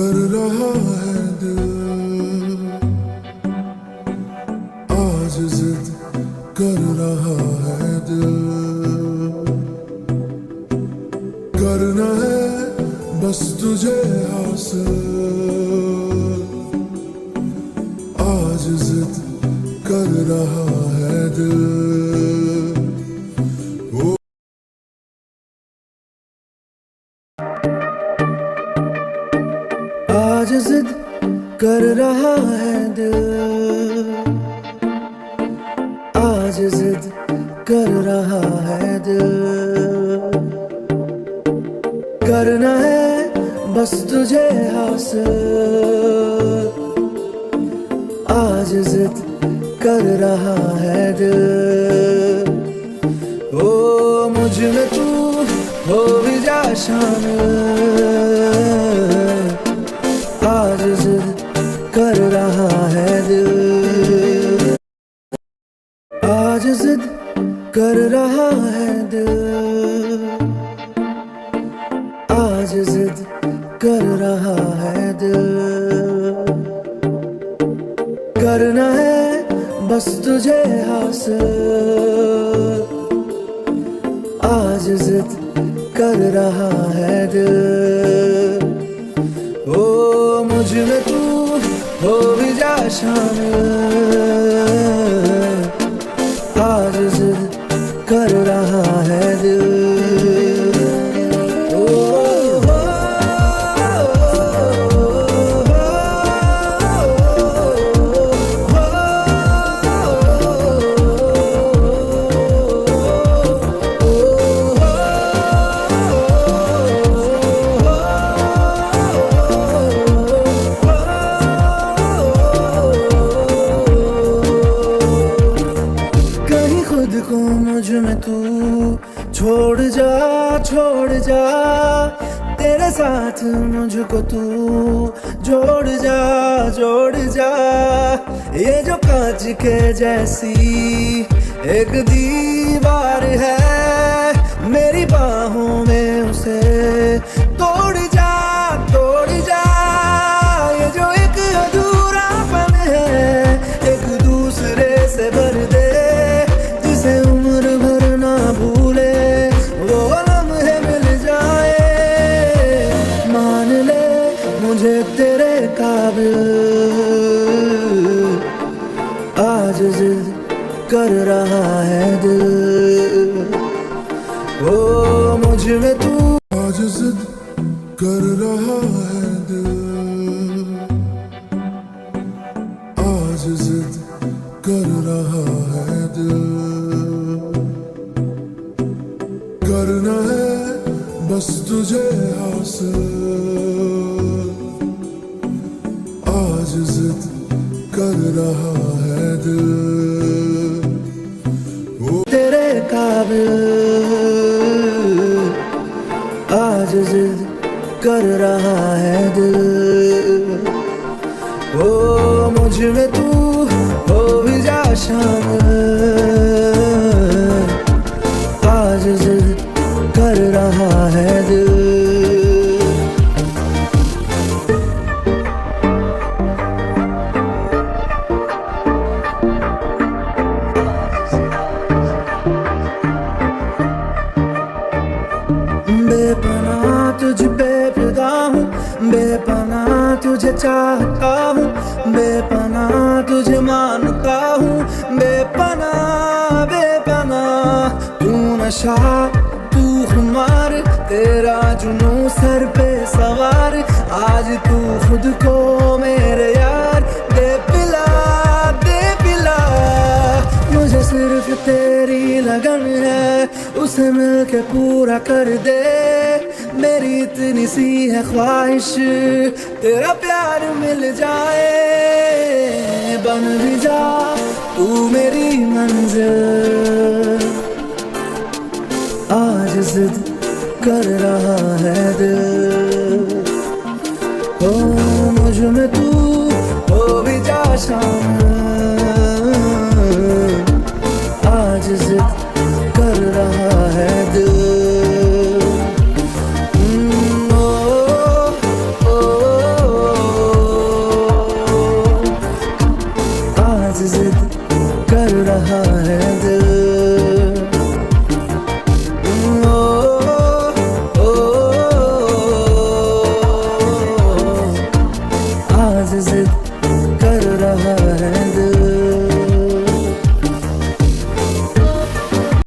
कर रहा है दिल, आज जिद कर रहा है दिल। करना है बस तुझे हासिल, आज जिद कर रहा है दिल। आज जिद कर रहा है दिल, आज जिद कर रहा है दिल। करना है बस तुझे हासिल, आज जिद कर रहा है दिल। ओ मुझ में तू हो भी जा शामिल, आज जिद कर रहा है दिल। आज जिद कर रहा है दिल, आज जिद कर रहा है दिल। करना है बस तुझे हासिल, आज जिद कर रहा है दिल। ओ मुझ में तू हो भी जा शामिल, आज जिद कर रहा है दिल। खुद को मुझ में तू छोड़ जा, तेरे साथ मुझको तू जोड़ जा। ये जो कांच के जैसी एक दीवार है, मेरी बाहों में उसे तोड़ जा। ये जो एक अधूरापन है, एक दूसरे से भर दे, जिसे उम्र भर ना भूले, वो लम्हे मिल जाए। मान ले मुझे तेरे काबिल, आज जिद कर रहा है दिल। ओ मुझ में तू आज जिद कर रहा है दिल, आज जिद कर रहा है दिल। करना है बस तुझे हासिल, आज जिद कर रहा है दिल। वो तेरे काबिल, आज जिद कर रहा है दिल। ओ मुझ में तू हो भी जा शामिल, आज जिद कर रहा है दिल। बेपनाह तुझ पे फिदा हूँ, बेपनाह तुझे चाहता हूँ, बेपनाह तुझे मानता हूँ। बेपनाह तू नशा, तू खुमार, तेरा जुनून सर पे सवार। आज तू खुद को मेरे यार दे पिला, मुझे सिर्फ तेरी लगन है, उसे मिलके पूरा कर दे। मेरी इतनी सी है ख्वाहिश, तेरा प्यार मिल जाए। बन भी जा तू मेरी मंजिल, आज जिद कर रहा है दिल। ओ मुझ में तू हो भी जा शामिल, आज जिद कर रहा है दिल। ओ, ओ, ओ, रहा है दिल।